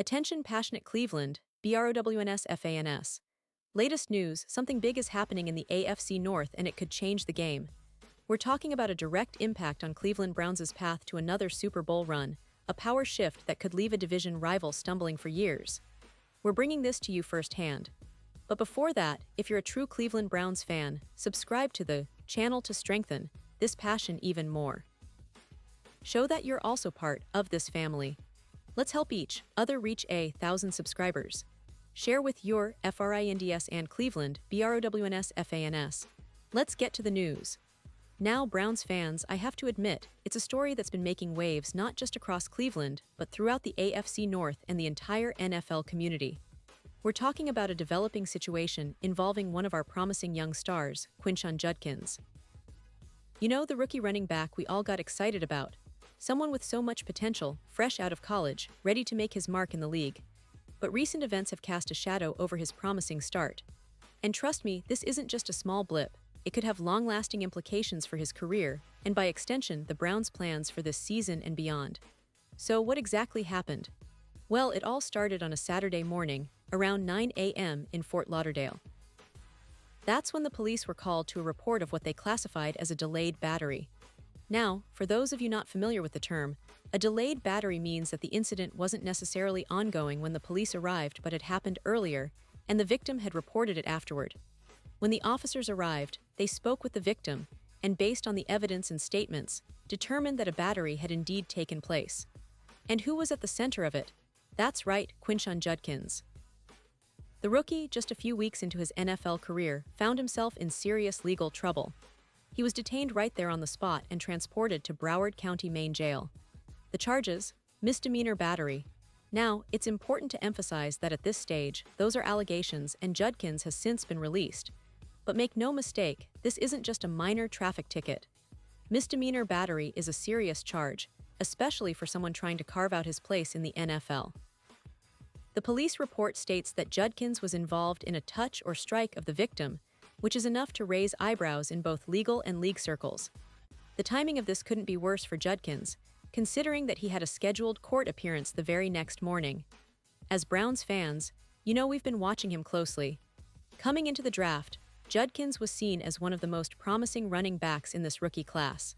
Attention passionate Cleveland, BROWNS FANS. Latest news, something big is happening in the AFC North and it could change the game. We're talking about a direct impact on Cleveland Browns' path to another Super Bowl run, a power shift that could leave a division rival stumbling for years. We're bringing this to you firsthand. But before that, if you're a true Cleveland Browns fan, subscribe to the channel to strengthen this passion even more. Show that you're also part of this family. Let's help each other reach 1,000 subscribers. Share with your FRINDS and Cleveland, BROWNS FANS. Let's get to the news. Now, Browns fans, I have to admit, it's a story that's been making waves not just across Cleveland, but throughout the AFC North and the entire NFL community. We're talking about a developing situation involving one of our promising young stars, Quinshon Judkins. You know, the rookie running back we all got excited about. Someone with so much potential, fresh out of college, ready to make his mark in the league. But recent events have cast a shadow over his promising start. And trust me, this isn't just a small blip. It could have long-lasting implications for his career, and by extension, the Browns' plans for this season and beyond. So what exactly happened? Well, it all started on a Saturday morning, around 9 a.m. in Fort Lauderdale. That's when the police were called to a report of what they classified as a delayed battery. Now, for those of you not familiar with the term, a delayed battery means that the incident wasn't necessarily ongoing when the police arrived but had happened earlier, and the victim had reported it afterward. When the officers arrived, they spoke with the victim, and based on the evidence and statements, determined that a battery had indeed taken place. And who was at the center of it? That's right, Quinshon Judkins. The rookie, just a few weeks into his NFL career, found himself in serious legal trouble. He was detained right there on the spot and transported to Broward County Main Jail. The charges? Misdemeanor battery. Now, it's important to emphasize that at this stage, those are allegations and Judkins has since been released. But make no mistake, this isn't just a minor traffic ticket. Misdemeanor battery is a serious charge, especially for someone trying to carve out his place in the NFL. The police report states that Judkins was involved in a touch or strike of the victim, which is enough to raise eyebrows in both legal and league circles. The timing of this couldn't be worse for Judkins, considering that he had a scheduled court appearance the very next morning. As Browns fans, you know we've been watching him closely. Coming into the draft, Judkins was seen as one of the most promising running backs in this rookie class.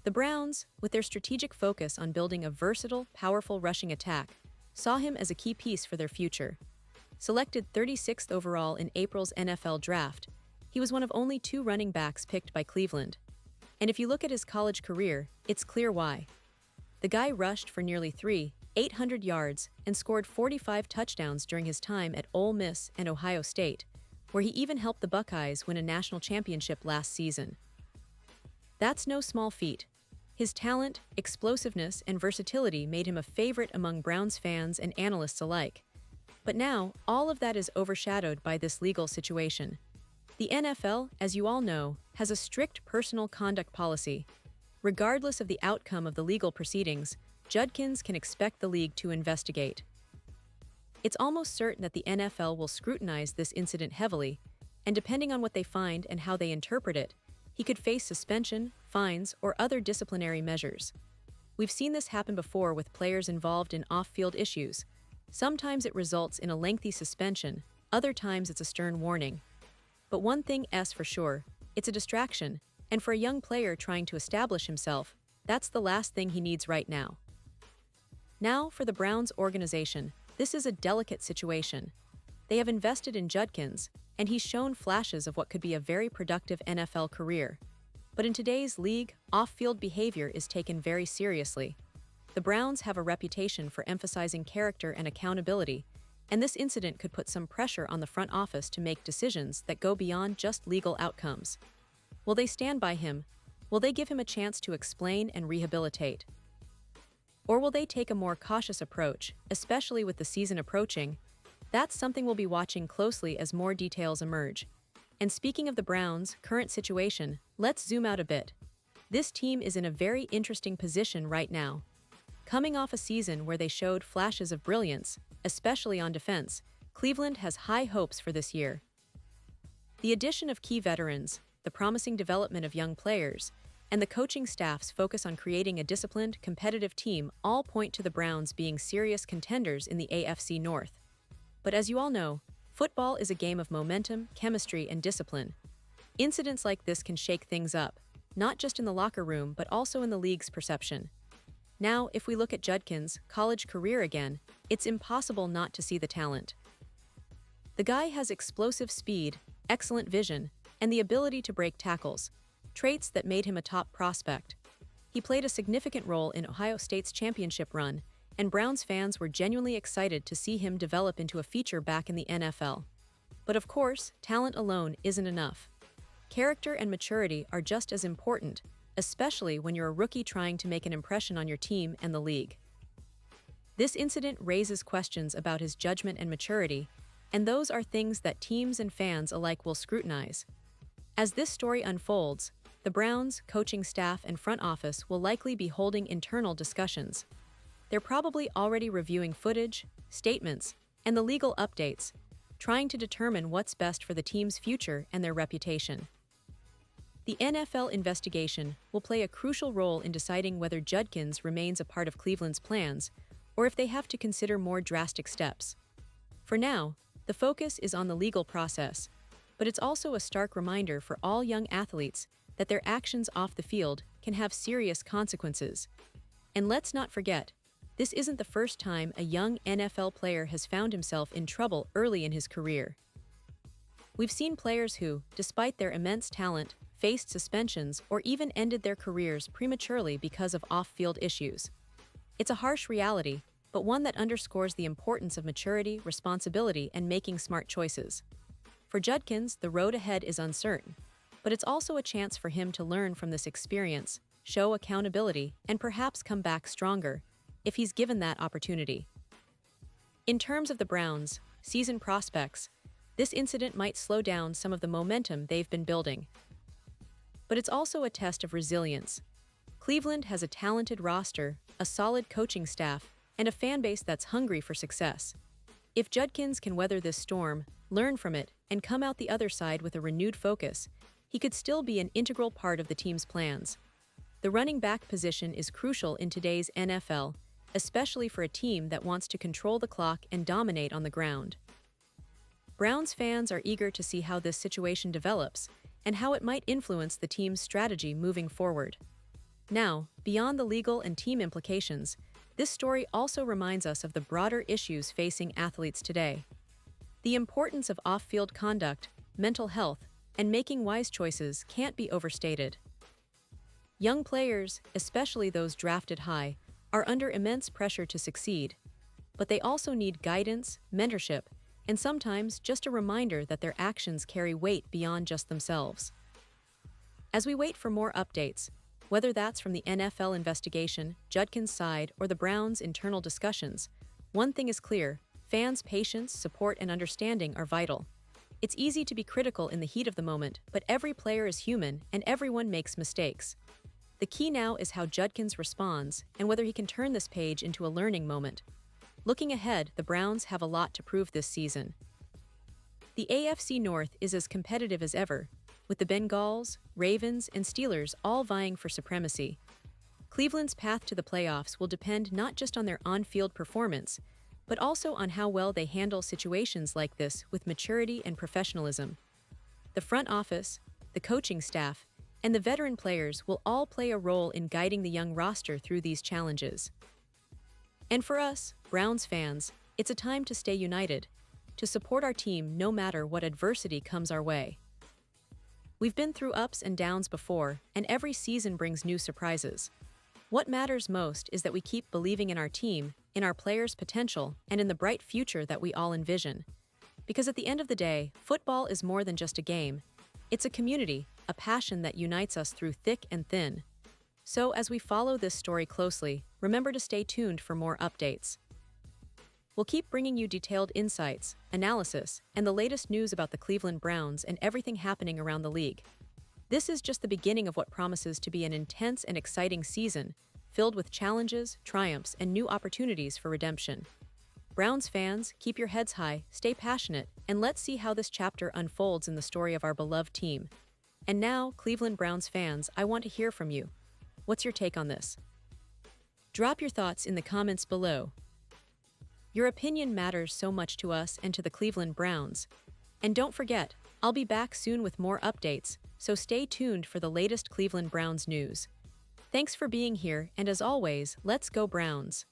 The Browns, with their strategic focus on building a versatile, powerful rushing attack, saw him as a key piece for their future. Selected 36th overall in April's NFL draft, he was one of only 2 running backs picked by Cleveland. And if you look at his college career, it's clear why. The guy rushed for nearly 800 yards and scored 45 touchdowns during his time at Ole Miss and Ohio State, where he even helped the Buckeyes win a national championship last season. That's no small feat. His talent, explosiveness, and versatility made him a favorite among Browns fans and analysts alike. But now, all of that is overshadowed by this legal situation. The NFL, as you all know, has a strict personal conduct policy. Regardless of the outcome of the legal proceedings, Judkins can expect the league to investigate. It's almost certain that the NFL will scrutinize this incident heavily, and depending on what they find and how they interpret it, he could face suspension, fines, or other disciplinary measures. We've seen this happen before with players involved in off-field issues. Sometimes it results in a lengthy suspension, other times it's a stern warning. But one thing is for sure, it's a distraction, and for a young player trying to establish himself, that's the last thing he needs right now. Now, for the Browns organization, this is a delicate situation. They have invested in Judkins, and he's shown flashes of what could be a very productive NFL career. But in today's league, off-field behavior is taken very seriously. The Browns have a reputation for emphasizing character and accountability, and this incident could put some pressure on the front office to make decisions that go beyond just legal outcomes. Will they stand by him? Will they give him a chance to explain and rehabilitate? Or will they take a more cautious approach, especially with the season approaching? That's something we'll be watching closely as more details emerge. And speaking of the Browns' current situation, let's zoom out a bit. This team is in a very interesting position right now. Coming off a season where they showed flashes of brilliance, especially on defense, Cleveland has high hopes for this year. The addition of key veterans, the promising development of young players, and the coaching staff's focus on creating a disciplined, competitive team all point to the Browns being serious contenders in the AFC North. But as you all know, football is a game of momentum, chemistry, and discipline. Incidents like this can shake things up, not just in the locker room but also in the league's perception. Now, if we look at Judkins' college career again, it's impossible not to see the talent. The guy has explosive speed, excellent vision, and the ability to break tackles, traits that made him a top prospect. He played a significant role in Ohio State's championship run, and Browns fans were genuinely excited to see him develop into a feature back in the NFL. But of course, talent alone isn't enough. Character and maturity are just as important, especially when you're a rookie trying to make an impression on your team and the league. This incident raises questions about his judgment and maturity, and those are things that teams and fans alike will scrutinize. As this story unfolds, the Browns' coaching staff and front office will likely be holding internal discussions. They're probably already reviewing footage, statements, and the legal updates, trying to determine what's best for the team's future and their reputation. The NFL investigation will play a crucial role in deciding whether Judkins remains a part of Cleveland's plans or if they have to consider more drastic steps. For now, the focus is on the legal process, but it's also a stark reminder for all young athletes that their actions off the field can have serious consequences. And let's not forget, this isn't the first time a young NFL player has found himself in trouble early in his career. We've seen players who, despite their immense talent, faced suspensions or even ended their careers prematurely because of off-field issues. It's a harsh reality, but one that underscores the importance of maturity, responsibility, and making smart choices. For Judkins, the road ahead is uncertain, but it's also a chance for him to learn from this experience, show accountability, and perhaps come back stronger, if he's given that opportunity. In terms of the Browns' season prospects, this incident might slow down some of the momentum they've been building. But it's also a test of resilience. Cleveland has a talented roster, a solid coaching staff, and a fan base that's hungry for success. If Judkins can weather this storm, learn from it, and come out the other side with a renewed focus, he could still be an integral part of the team's plans. The running back position is crucial in today's NFL, especially for a team that wants to control the clock and dominate on the ground. Browns fans are eager to see how this situation develops and how it might influence the team's strategy moving forward. Now, beyond the legal and team implications, this story also reminds us of the broader issues facing athletes today. The importance of off-field conduct, mental health, and making wise choices can't be overstated. Young players, especially those drafted high, are under immense pressure to succeed, but they also need guidance, mentorship, and sometimes just a reminder that their actions carry weight beyond just themselves. As we wait for more updates, whether that's from the NFL investigation, Judkins' side, or the Browns' internal discussions, one thing is clear: fans' patience, support, and understanding are vital. It's easy to be critical in the heat of the moment, but every player is human and everyone makes mistakes. The key now is how Judkins responds and whether he can turn this page into a learning moment. Looking ahead, the Browns have a lot to prove this season. The AFC North is as competitive as ever, with the Bengals, Ravens, and Steelers all vying for supremacy. Cleveland's path to the playoffs will depend not just on their on-field performance, but also on how well they handle situations like this with maturity and professionalism. The front office, the coaching staff, and the veteran players will all play a role in guiding the young roster through these challenges. And for us, Browns fans, it's a time to stay united, to support our team no matter what adversity comes our way. We've been through ups and downs before, and every season brings new surprises. What matters most is that we keep believing in our team, in our players' potential, and in the bright future that we all envision. Because at the end of the day, football is more than just a game. It's a community, a passion that unites us through thick and thin. So as we follow this story closely, remember to stay tuned for more updates. We'll keep bringing you detailed insights, analysis, and the latest news about the Cleveland Browns and everything happening around the league. This is just the beginning of what promises to be an intense and exciting season, filled with challenges, triumphs, and new opportunities for redemption. Browns fans, keep your heads high, stay passionate, and let's see how this chapter unfolds in the story of our beloved team. And now, Cleveland Browns fans, I want to hear from you. What's your take on this? Drop your thoughts in the comments below. Your opinion matters so much to us and to the Cleveland Browns. And don't forget, I'll be back soon with more updates, so stay tuned for the latest Cleveland Browns news. Thanks for being here, and as always, let's go Browns!